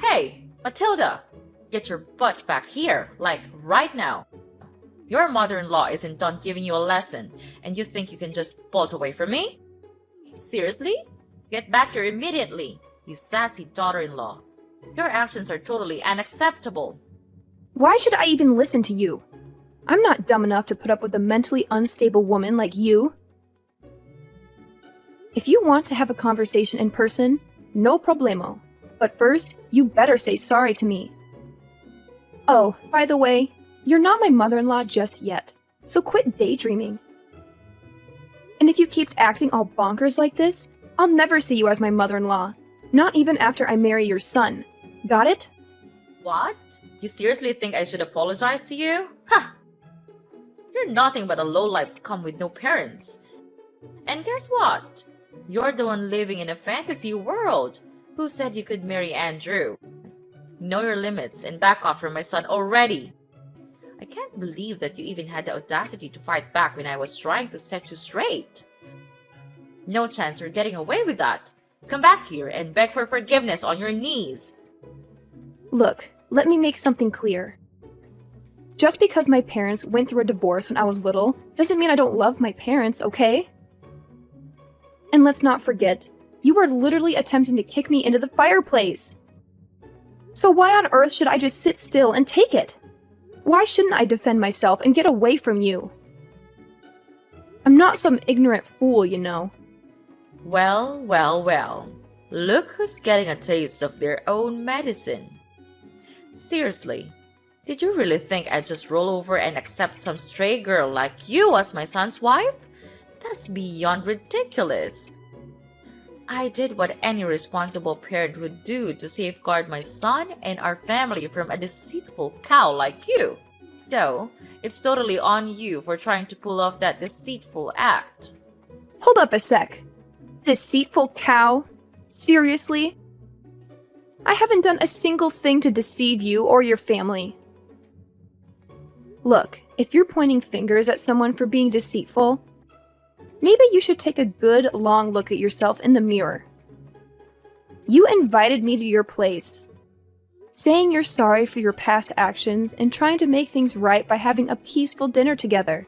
Hey, Matilda! Get your butt back here, like right now. Your mother-in-law isn't done giving you a lesson, and you think you can just bolt away from me? Seriously? Get back here immediately, you sassy daughter-in-law. Your actions are totally unacceptable. Why should I even listen to you? I'm not dumb enough to put up with a mentally unstable woman like you. If you want to have a conversation in person, no problemo. But first, you better say sorry to me. Oh, by the way, you're not my mother-in-law just yet, so quit daydreaming. And if you keep acting all bonkers like this, I'll never see you as my mother-in-law, not even after I marry your son. Got it? What? You seriously think I should apologize to you? Ha! You're nothing but a lowlife scum with no parents. And guess what? You're the one living in a fantasy world. Who said you could marry Andrew? Know your limits and back off from my son already. I can't believe that you even had the audacity to fight back when I was trying to set you straight. No chance you're getting away with that. Come back here and beg for forgiveness on your knees. Look, let me make something clear. Just because my parents went through a divorce when I was little doesn't mean I don't love my parents, okay? And let's not forget, you were literally attempting to kick me into the fireplace. So why on earth should I just sit still and take it? Why shouldn't I defend myself and get away from you? I'm not some ignorant fool, you know. Well, well, well. Look who's getting a taste of their own medicine. Seriously, did you really think I'd just roll over and accept some stray girl like you as my son's wife? That's beyond ridiculous. I did what any responsible parent would do to safeguard my son and our family from a deceitful cow like you. So, it's totally on you for trying to pull off that deceitful act. Hold up a sec. Deceitful cow? Seriously? I haven't done a single thing to deceive you or your family. Look, if you're pointing fingers at someone for being deceitful, maybe you should take a good, long look at yourself in the mirror. You invited me to your place, saying you're sorry for your past actions and trying to make things right by having a peaceful dinner together.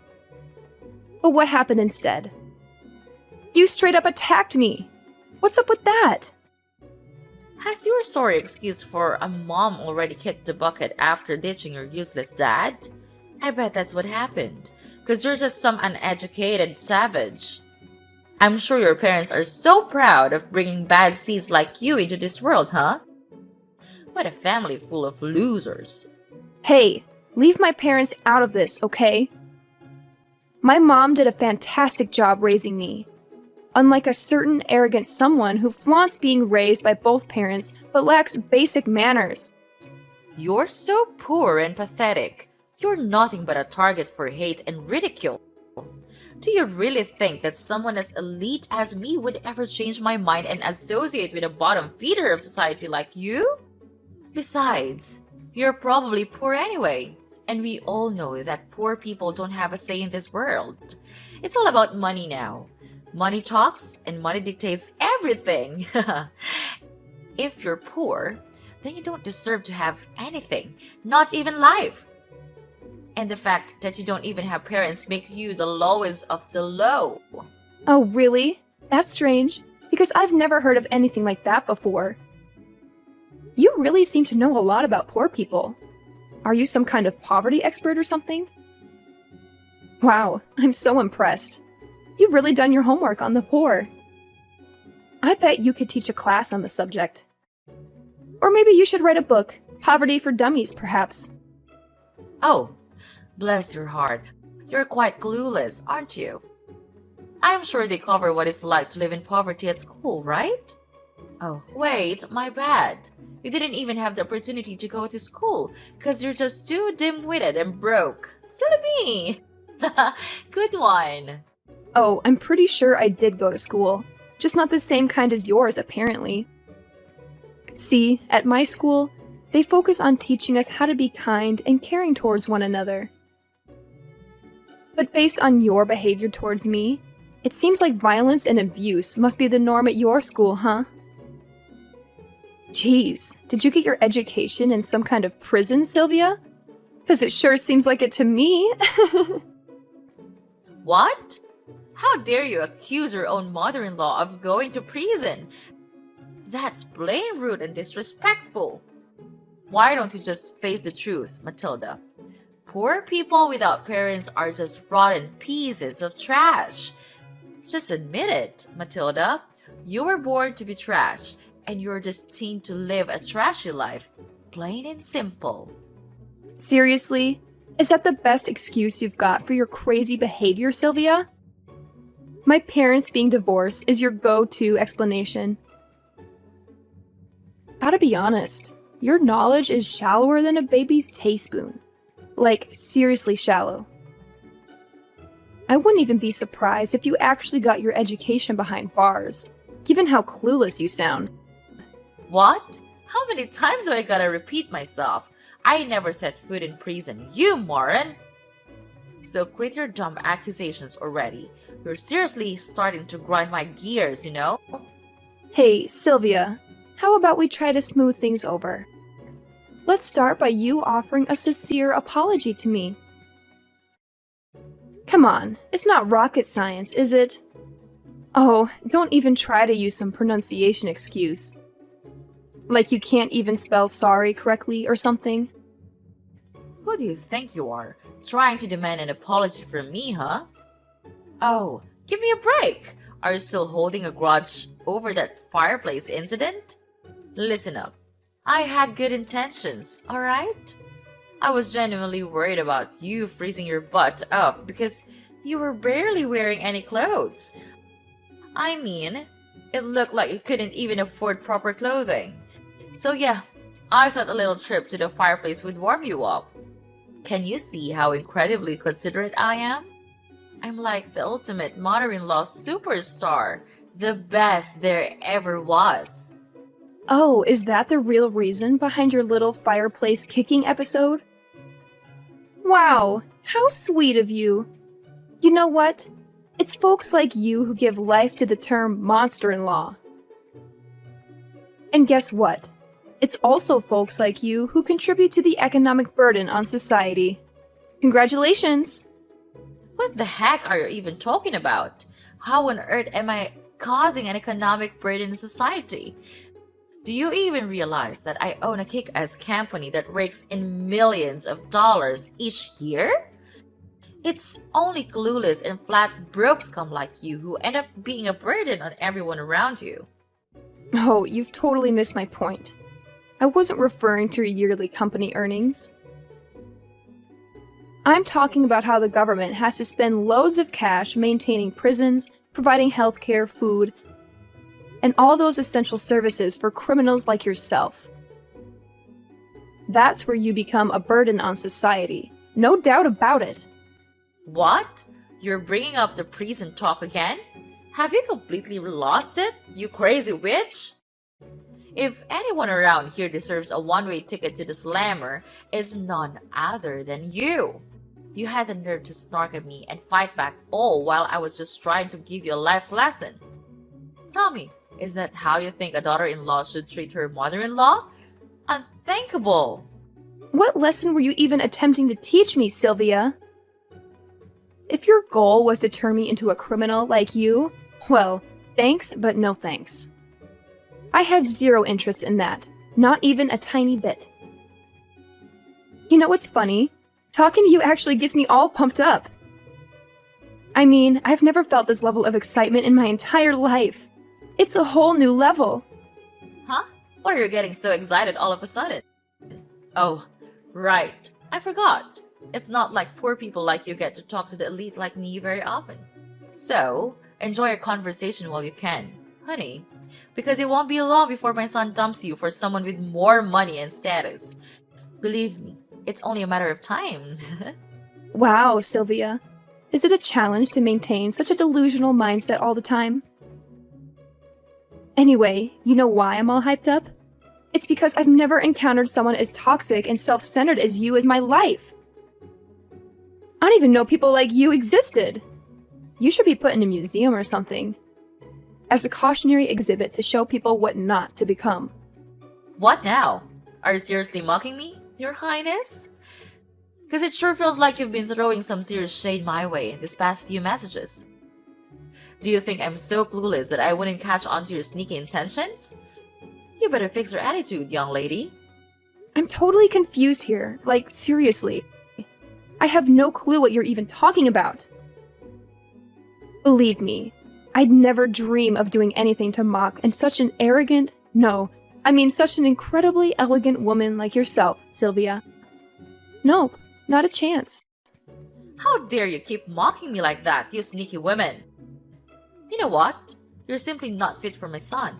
But what happened instead? You straight up attacked me. What's up with that? Has your sorry excuse for a mom already kicked the bucket after ditching your useless dad? I bet that's what happened. Because you're just some uneducated savage. I'm sure your parents are so proud of bringing bad seeds like you into this world, huh? What a family full of losers. Hey, leave my parents out of this, okay? My mom did a fantastic job raising me. Unlike a certain arrogant someone who flaunts being raised by both parents but lacks basic manners. You're so poor and pathetic. You're nothing but a target for hate and ridicule. Do you really think that someone as elite as me would ever change my mind and associate with a bottom feeder of society like you? Besides, you're probably poor anyway, and we all know that poor people don't have a say in this world. It's all about money now. Money talks and money dictates everything. If you're poor, then you don't deserve to have anything, not even life. And the fact that you don't even have parents makes you the lowest of the low. Oh, really? That's strange, because I've never heard of anything like that before. You really seem to know a lot about poor people. Are you some kind of poverty expert or something? Wow, I'm so impressed. You've really done your homework on the poor. I bet you could teach a class on the subject. Or maybe you should write a book, Poverty for Dummies, perhaps. Oh, bless your heart. You're quite clueless, aren't you? I'm sure they cover what it's like to live in poverty at school, right? Oh, wait, my bad. You didn't even have the opportunity to go to school because you're just too dim-witted and broke. Silly me! Good one. Oh, I'm pretty sure I did go to school. Just not the same kind as yours, apparently. See, at my school, they focus on teaching us how to be kind and caring towards one another. But based on your behavior towards me, it seems like violence and abuse must be the norm at your school, huh? Jeez, did you get your education in some kind of prison, Sylvia? Because it sure seems like it to me. What? How dare you accuse your own mother-in-law of going to prison? That's plain rude and disrespectful. Why don't you just face the truth, Matilda? Poor people without parents are just rotten pieces of trash. Just admit it, Matilda. You were born to be trash, and you're destined to live a trashy life. Plain and simple. Seriously? Is that the best excuse you've got for your crazy behavior, Sylvia? My parents being divorced is your go-to explanation. Gotta be honest, your knowledge is shallower than a baby's teaspoon. Like, seriously shallow. I wouldn't even be surprised if you actually got your education behind bars, given how clueless you sound. What? How many times do I gotta repeat myself? I never set foot in prison, you moron! So quit your dumb accusations already. You're seriously starting to grind my gears, you know? Hey, Sylvia, how about we try to smooth things over? Let's start by you offering a sincere apology to me. Come on, it's not rocket science, is it? Oh, don't even try to use some pronunciation excuse. Like you can't even spell sorry correctly or something? Who do you think you are? Trying to demand an apology from me, huh? Oh, give me a break! Are you still holding a grudge over that fireplace incident? Listen up. I had good intentions, alright? I was genuinely worried about you freezing your butt off because you were barely wearing any clothes. I mean, it looked like you couldn't even afford proper clothing. So yeah, I thought a little trip to the fireplace would warm you up. Can you see how incredibly considerate I am? I'm like the ultimate mother-in-law superstar, the best there ever was. Oh, is that the real reason behind your little fireplace kicking episode? Wow, how sweet of you. You know what? It's folks like you who give life to the term monster-in-law. And guess what? It's also folks like you who contribute to the economic burden on society. Congratulations! What the heck are you even talking about? How on earth am I causing an economic burden in society? Do you even realize that I own a kick-ass company that rakes in millions of dollars each year? It's only clueless and flat broke scum like you who end up being a burden on everyone around you. Oh, you've totally missed my point. I wasn't referring to your yearly company earnings. I'm talking about how the government has to spend loads of cash maintaining prisons, providing healthcare, food, and all those essential services for criminals like yourself. That's where you become a burden on society. No doubt about it. What? You're bringing up the prison talk again? Have you completely lost it, you crazy witch? If anyone around here deserves a one-way ticket to the slammer, it's none other than you. You had the nerve to snark at me and fight back all while I was just trying to give you a life lesson. Tell me, is that how you think a daughter-in-law should treat her mother-in-law? Unthinkable! What lesson were you even attempting to teach me, Sylvia? If your goal was to turn me into a criminal like you, well, thanks, but no thanks. I have zero interest in that, not even a tiny bit. You know what's funny? Talking to you actually gets me all pumped up. I mean, I've never felt this level of excitement in my entire life. It's a whole new level. Huh? What are you getting so excited all of a sudden? Oh, right. I forgot. It's not like poor people like you get to talk to the elite like me very often. So, enjoy your conversation while you can, honey. Because it won't be long before my son dumps you for someone with more money and status. Believe me, it's only a matter of time. Wow, Sylvia. Is it a challenge to maintain such a delusional mindset all the time? Anyway, you know why I'm all hyped up? It's because I've never encountered someone as toxic and self-centered as you as my life. I don't even know people like you existed. You should be put in a museum or something, as a cautionary exhibit to show people what not to become. What now? Are you seriously mocking me, Your Highness? Because it sure feels like you've been throwing some serious shade my way this past few messages. Do you think I'm so clueless that I wouldn't catch on to your sneaky intentions? You better fix your attitude, young lady. I'm totally confused here. Like, seriously. I have no clue what you're even talking about. Believe me, I'd never dream of doing anything to mock and such an arrogant, such an incredibly elegant woman like yourself, Sylvia. Nope, not a chance. How dare you keep mocking me like that, you sneaky woman? You know what? You're simply not fit for my son.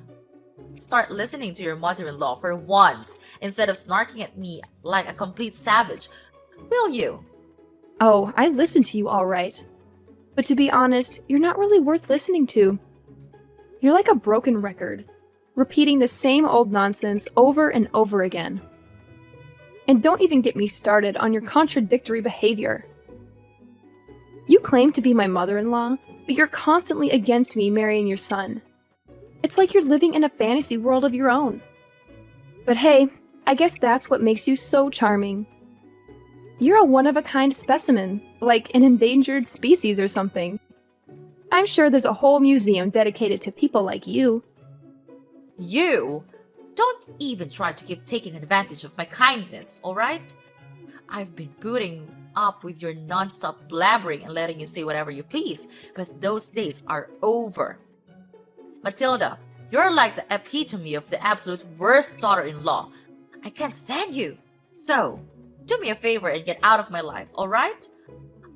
Start listening to your mother-in-law for once instead of snarking at me like a complete savage. Will you? Oh, I listen to you all right. But to be honest, you're not really worth listening to. You're like a broken record, repeating the same old nonsense over and over again. And don't even get me started on your contradictory behavior. You claim to be my mother-in-law, but you're constantly against me marrying your son. It's like you're living in a fantasy world of your own. But hey, I guess that's what makes you so charming. You're a one-of-a-kind specimen, like an endangered species or something. I'm sure there's a whole museum dedicated to people like you. You? Don't even try to keep taking advantage of my kindness, alright? I've been putting up with your non-stop blabbering and letting you say whatever you please, but those days are over. Matilda, you're like the epitome of the absolute worst daughter-in-law. I can't stand you. So, do me a favor and get out of my life, alright?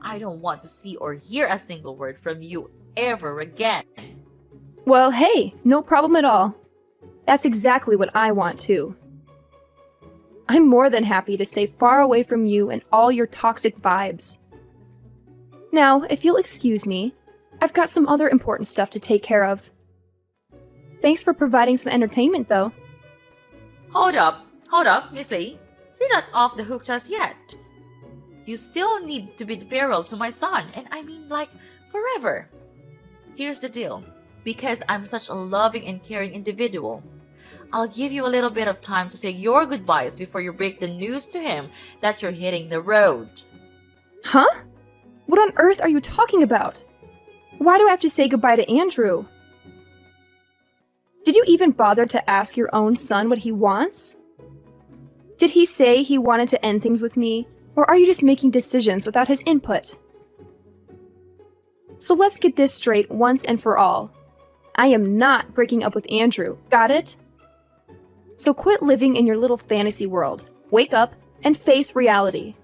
I don't want to see or hear a single word from you ever again. Well, hey, no problem at all. That's exactly what I want too. I'm more than happy to stay far away from you and all your toxic vibes. Now, if you'll excuse me, I've got some other important stuff to take care of. Thanks for providing some entertainment, though. Hold up, Missy. You're not off the hook just yet. You still need to be virile to my son, and I mean like forever. Here's the deal. Because I'm such a loving and caring individual, I'll give you a little bit of time to say your goodbyes before you break the news to him that you're hitting the road. Huh? What on earth are you talking about? Why do I have to say goodbye to Andrew? Did you even bother to ask your own son what he wants? Did he say he wanted to end things with me, or are you just making decisions without his input? So let's get this straight once and for all. I am not breaking up with Andrew, got it? So quit living in your little fantasy world, wake up, and face reality.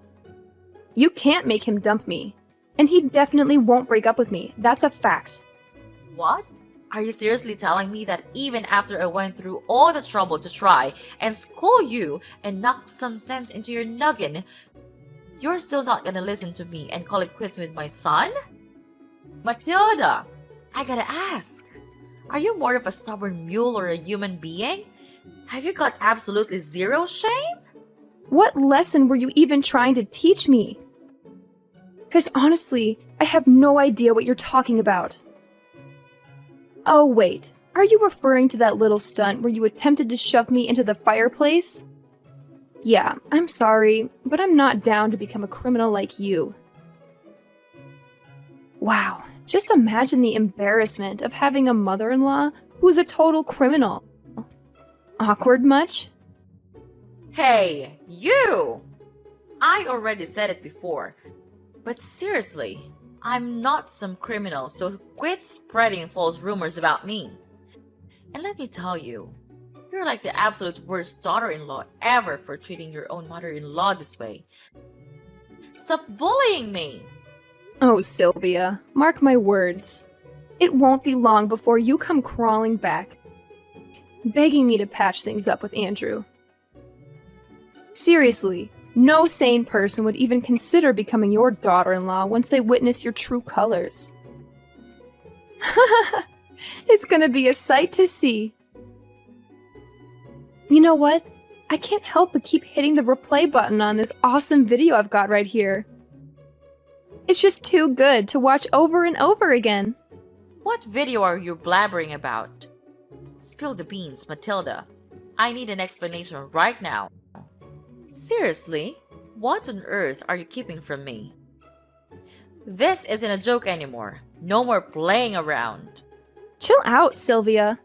You can't make him dump me, and he definitely won't break up with me, that's a fact. What? Are you seriously telling me that even after I went through all the trouble to try and school you and knock some sense into your noggin, you're still not gonna listen to me and call it quits with my son? Matilda, I gotta ask, are you more of a stubborn mule or a human being? Have you got absolutely zero shame? What lesson were you even trying to teach me? Because honestly, I have no idea what you're talking about. Oh wait, are you referring to that little stunt where you attempted to shove me into the fireplace? Yeah, I'm sorry, but I'm not down to become a criminal like you. Wow, just imagine the embarrassment of having a mother-in-law who's a total criminal. Awkward much? Hey, you! I already said it before, but seriously, I'm not some criminal, so quit spreading false rumors about me. And let me tell you, you're like the absolute worst daughter-in-law ever for treating your own mother-in-law this way. Stop bullying me! Oh, Sylvia, mark my words. It won't be long before you come crawling back, begging me to patch things up with Andrew. Seriously, no sane person would even consider becoming your daughter-in-law once they witness your true colors. It's gonna be a sight to see. You know what? I can't help but keep hitting the replay button on this awesome video I've got right here. It's just too good to watch over and over again. What video are you blabbering about? Spill the beans, Matilda. I need an explanation right now. Seriously? What on earth are you keeping from me? This isn't a joke anymore. No more playing around. Chill out, Sylvia.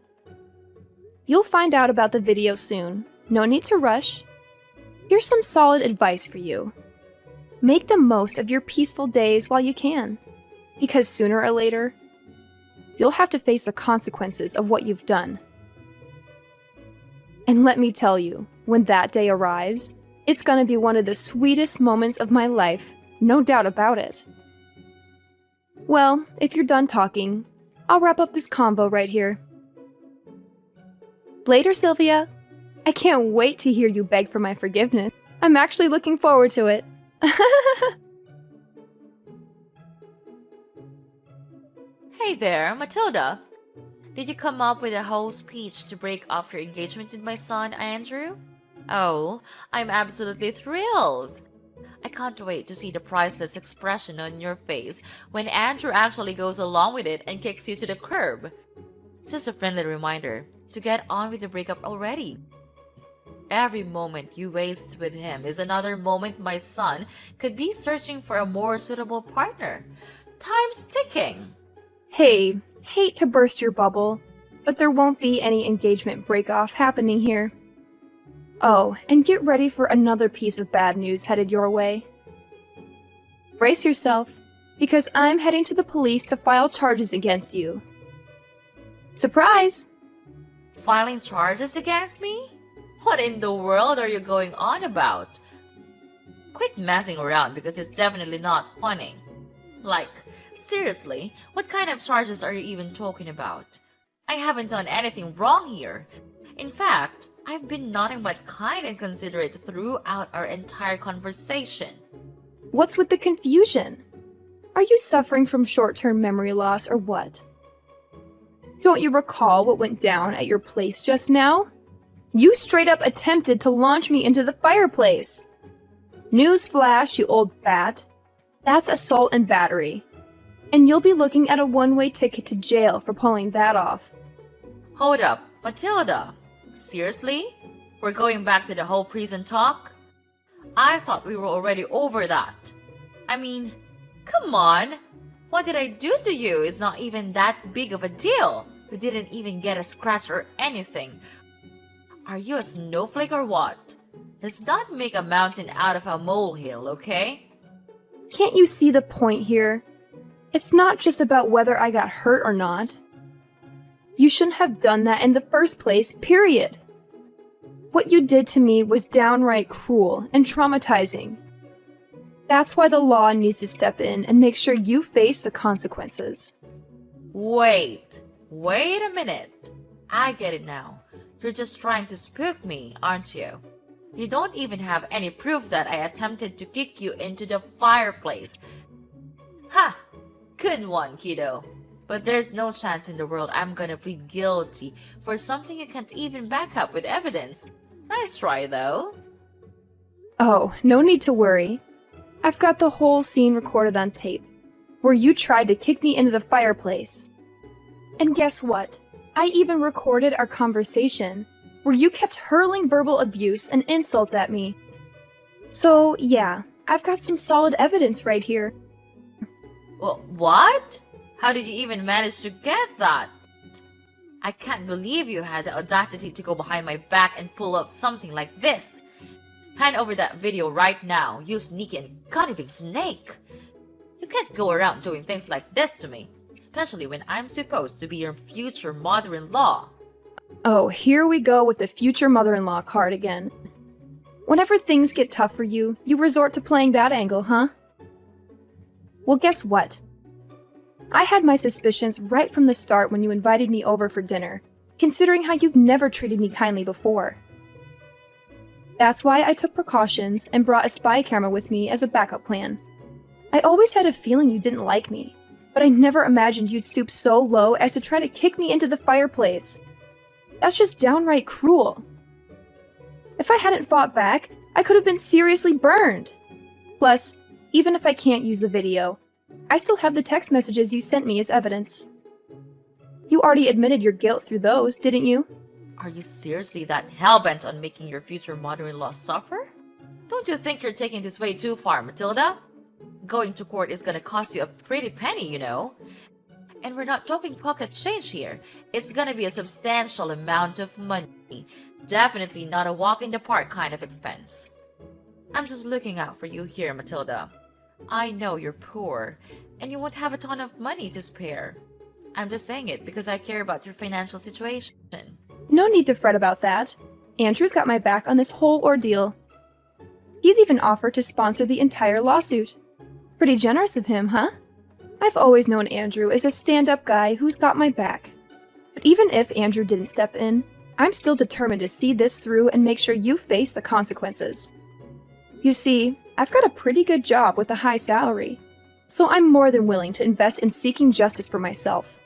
You'll find out about the video soon. No need to rush. Here's some solid advice for you. Make the most of your peaceful days while you can, because sooner or later, you'll have to face the consequences of what you've done. And let me tell you, when that day arrives, it's gonna be one of the sweetest moments of my life, no doubt about it. Well, if you're done talking, I'll wrap up this convo right here. Later, Sylvia. I can't wait to hear you beg for my forgiveness. I'm actually looking forward to it. Hey there, Matilda. Did you come up with a whole speech to break off your engagement with my son, Andrew? Oh, I'm absolutely thrilled. I can't wait to see the priceless expression on your face when Andrew actually goes along with it and kicks you to the curb. Just a friendly reminder to get on with the breakup already. Every moment you waste with him is another moment my son could be searching for a more suitable partner. Time's ticking. Hey, hate to burst your bubble, but there won't be any engagement break-off happening here. Oh, and get ready for another piece of bad news headed your way. Brace yourself, because I'm heading to the police to file charges against you. Surprise! Filing charges against me? What in the world are you going on about? Quit messing around because it's definitely not funny. Like, seriously, what kind of charges are you even talking about? I haven't done anything wrong here. In fact, I've been nothing but kind and considerate throughout our entire conversation. What's with the confusion? Are you suffering from short-term memory loss or what? Don't you recall what went down at your place just now? You straight up attempted to launch me into the fireplace. Newsflash, you old bat. That's assault and battery. And you'll be looking at a one-way ticket to jail for pulling that off. Hold up, Matilda. Seriously? We're going back to the whole prison talk? I thought we were already over that. I mean, come on. What did I do to you? It's not even that big of a deal. You didn't even get a scratch or anything. Are you a snowflake or what? Let's not make a mountain out of a molehill, okay? Can't you see the point here? It's not just about whether I got hurt or not. You shouldn't have done that in the first place, period. What you did to me was downright cruel and traumatizing. That's why the law needs to step in and make sure you face the consequences. Wait a minute. I get it now. You're just trying to spook me, aren't you? You don't even have any proof that I attempted to kick you into the fireplace. Ha! Good one, kiddo. But there's no chance in the world I'm gonna plead guilty for something you can't even back up with evidence. Nice try, though. Oh, no need to worry. I've got the whole scene recorded on tape, where you tried to kick me into the fireplace. And guess what? I even recorded our conversation, where you kept hurling verbal abuse and insults at me. So, yeah, I've got some solid evidence right here. Well, what? How did you even manage to get that? I can't believe you had the audacity to go behind my back and pull up something like this. Hand over that video right now, you sneaky and conniving snake. You can't go around doing things like this to me, especially when I'm supposed to be your future mother-in-law. Oh, here we go with the future mother-in-law card again. Whenever things get tough for you, you resort to playing that angle, huh? Well, guess what? I had my suspicions right from the start when you invited me over for dinner, considering how you've never treated me kindly before. That's why I took precautions and brought a spy camera with me as a backup plan. I always had a feeling you didn't like me, but I never imagined you'd stoop so low as to try to kick me into the fireplace. That's just downright cruel. If I hadn't fought back, I could have been seriously burned. Plus, even if I can't use the video, I still have the text messages you sent me as evidence. You already admitted your guilt through those, didn't you? Are you seriously that hell-bent on making your future mother-in-law suffer? Don't you think you're taking this way too far, Matilda? Going to court is gonna cost you a pretty penny, you know. And we're not talking pocket change here. It's gonna be a substantial amount of money. Definitely not a walk in the park kind of expense. I'm just looking out for you here, Matilda. I know you're poor, and you won't have a ton of money to spare. I'm just saying it because I care about your financial situation. No need to fret about that. Andrew's got my back on this whole ordeal. He's even offered to sponsor the entire lawsuit. Pretty generous of him, huh? I've always known Andrew is a stand-up guy who's got my back. But even if Andrew didn't step in, I'm still determined to see this through and make sure you face the consequences. You see, I've got a pretty good job with a high salary, so I'm more than willing to invest in seeking justice for myself.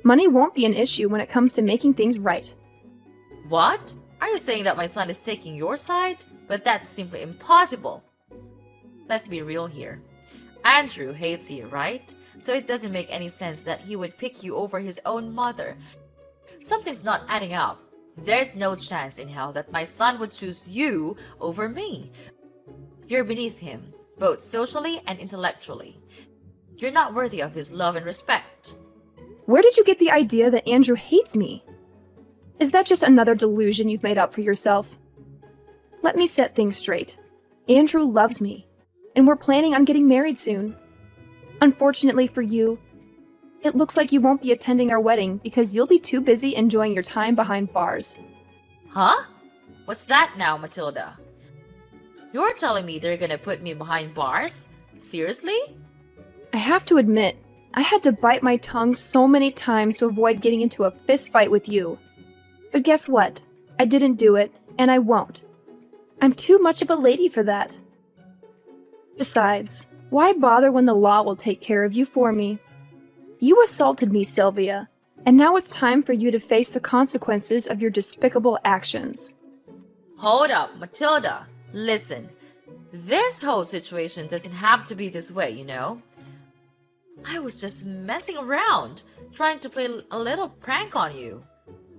Money won't be an issue when it comes to making things right. What? Are you saying that my son is taking your side? But that's simply impossible. Let's be real here. Andrew hates you, right? So it doesn't make any sense that he would pick you over his own mother. Something's not adding up. There's no chance in hell that my son would choose you over me. You're beneath him, both socially and intellectually. You're not worthy of his love and respect. Where did you get the idea that Andrew hates me? Is that just another delusion you've made up for yourself? Let me set things straight. Andrew loves me, and we're planning on getting married soon. Unfortunately for you, it looks like you won't be attending our wedding because you'll be too busy enjoying your time behind bars. Huh? What's that now, Matilda? You're telling me they're gonna put me behind bars? Seriously? I have to admit, I had to bite my tongue so many times to avoid getting into a fist fight with you. But guess what? I didn't do it, and I won't. I'm too much of a lady for that. Besides, why bother when the law will take care of you for me? You assaulted me, Sylvia, and now it's time for you to face the consequences of your despicable actions. Hold up, Matilda. Listen, this whole situation doesn't have to be this way, you know? I was just messing around, trying to play a little prank on you.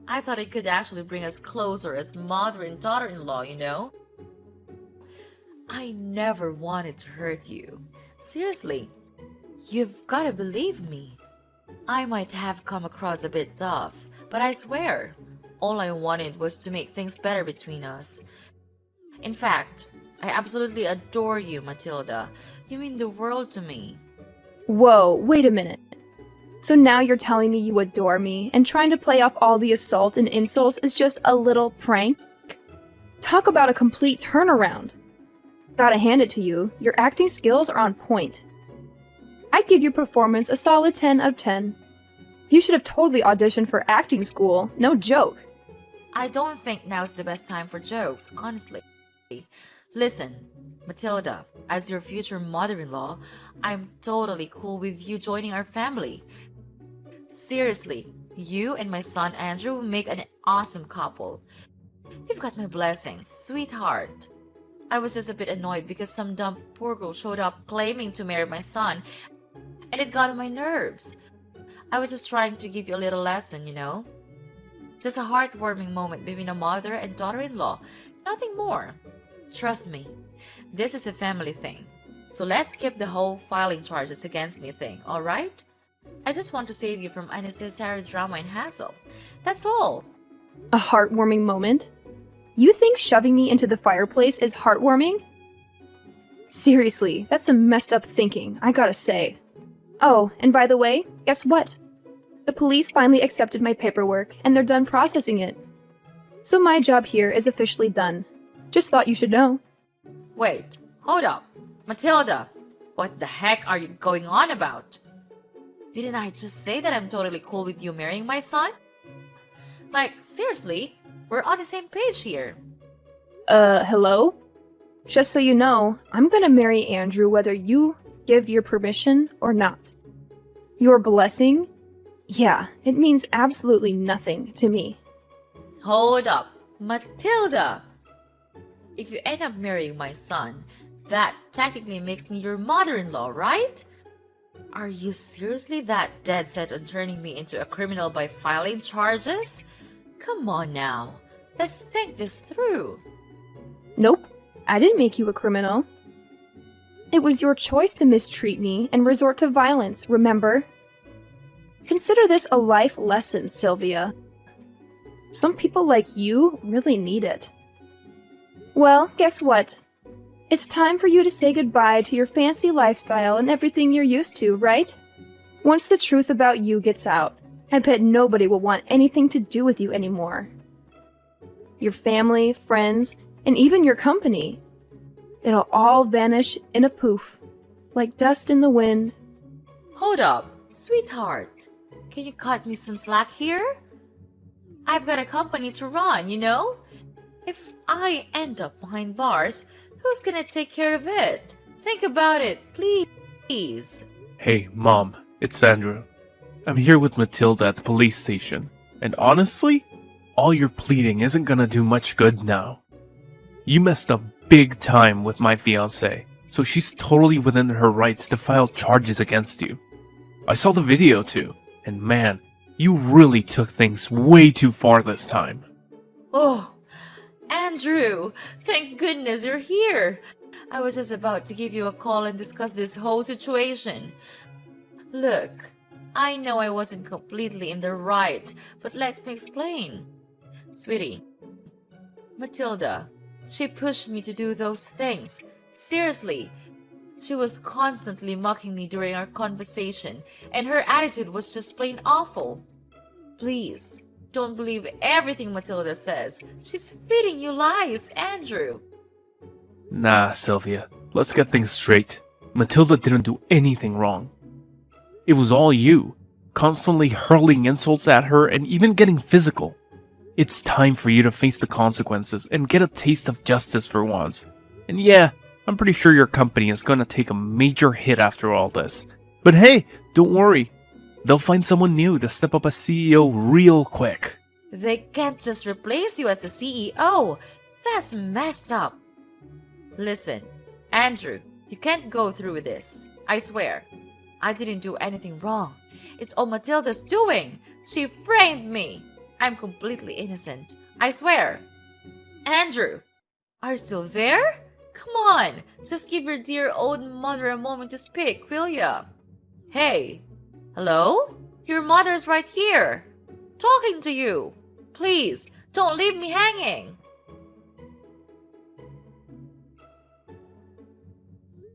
I thought it could actually bring us closer as mother and daughter-in-law, you know? I never wanted to hurt you. Seriously, you've gotta believe me. I might have come across a bit tough, but I swear, all I wanted was to make things better between us. In fact, I absolutely adore you, Matilda. You mean the world to me. Whoa, wait a minute. So now you're telling me you adore me, and trying to play off all the assault and insults is just a little prank? Talk about a complete turnaround. Gotta hand it to you, your acting skills are on point. I'd give your performance a solid 10 out of 10. You should have totally auditioned for acting school, no joke. I don't think now's the best time for jokes, honestly. Listen, Matilda, as your future mother-in-law, I'm totally cool with you joining our family. Seriously, you and my son Andrew make an awesome couple. You've got my blessings, sweetheart. I was just a bit annoyed because some dumb poor girl showed up claiming to marry my son, and it got on my nerves. I was just trying to give you a little lesson, you know? Just a heartwarming moment between a mother and daughter-in-law, nothing more. Trust me, this is a family thing. So let's skip the whole filing charges against me thing, alright? I just want to save you from unnecessary drama and hassle. That's all. A heartwarming moment? You think shoving me into the fireplace is heartwarming? Seriously, that's some messed up thinking, I gotta say. Oh, and by the way, guess what? The police finally accepted my paperwork, and they're done processing it. So my job here is officially done. Just thought you should know. Wait, hold up. Matilda, what the heck are you going on about? Didn't I just say that I'm totally cool with you marrying my son? Like, seriously, we're on the same page here. Hello? Just so you know, I'm gonna marry Andrew whether you give your permission or not. Your blessing? Yeah, it means absolutely nothing to me. Hold up, Matilda! If you end up marrying my son, that technically makes me your mother-in-law, right? Are you seriously that dead set on turning me into a criminal by filing charges? Come on now. Let's think this through. Nope, I didn't make you a criminal. It was your choice to mistreat me and resort to violence, remember? Consider this a life lesson, Sylvia. Some people like you really need it. Well, guess what? It's time for you to say goodbye to your fancy lifestyle and everything you're used to, right? Once the truth about you gets out, I bet nobody will want anything to do with you anymore. Your family, friends, and even your company. It'll all vanish in a poof, like dust in the wind. Hold up, sweetheart. Can you cut me some slack here? I've got a company to run, you know? If I end up behind bars, who's gonna take care of it? Think about it, please. Hey, Mom, it's Andrew. I'm here with Matilda at the police station, and honestly, all your pleading isn't gonna do much good now. You messed up big time with my fiancée, so she's totally within her rights to file charges against you. I saw the video too, and man, you really took things way too far this time. Oh, Andrew, thank goodness you're here. I was just about to give you a call and discuss this whole situation. Look, I know I wasn't completely in the right, but let me explain. Sweetie, Matilda, she pushed me to do those things. Seriously, she was constantly mocking me during our conversation, and her attitude was just plain awful. Please, don't believe everything Matilda says. She's feeding you lies, Andrew. Nah, Sylvia, let's get things straight. Matilda didn't do anything wrong. It was all you, constantly hurling insults at her and even getting physical. It's time for you to face the consequences and get a taste of justice for once. And yeah, I'm pretty sure your company is gonna take a major hit after all this. But hey, don't worry. They'll find someone new to step up as CEO real quick. They can't just replace you as the CEO. That's messed up. Listen, Andrew, you can't go through with this. I swear. I didn't do anything wrong. It's all Matilda's doing. She framed me. I'm completely innocent. I swear. Andrew, are you still there? Come on, just give your dear old mother a moment to speak, will ya? Hey, hello? Your mother's right here. Talking to you. Please, don't leave me hanging.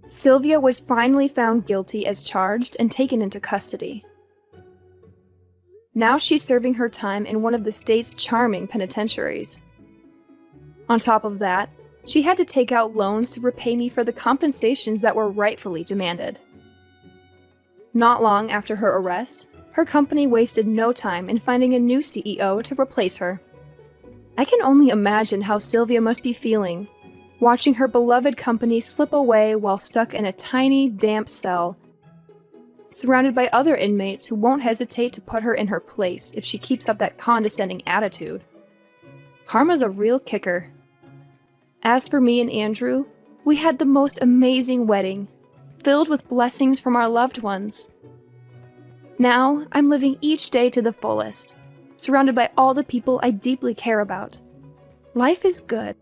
Sylvia was finally found guilty as charged and taken into custody. Now she's serving her time in one of the state's charming penitentiaries. On top of that, she had to take out loans to repay me for the compensations that were rightfully demanded. Not long after her arrest, her company wasted no time in finding a new CEO to replace her. I can only imagine how Sylvia must be feeling, watching her beloved company slip away while stuck in a tiny, damp cell, surrounded by other inmates who won't hesitate to put her in her place if she keeps up that condescending attitude. Karma's a real kicker. As for me and Andrew, we had the most amazing wedding, filled with blessings from our loved ones. Now, I'm living each day to the fullest, surrounded by all the people I deeply care about. Life is good.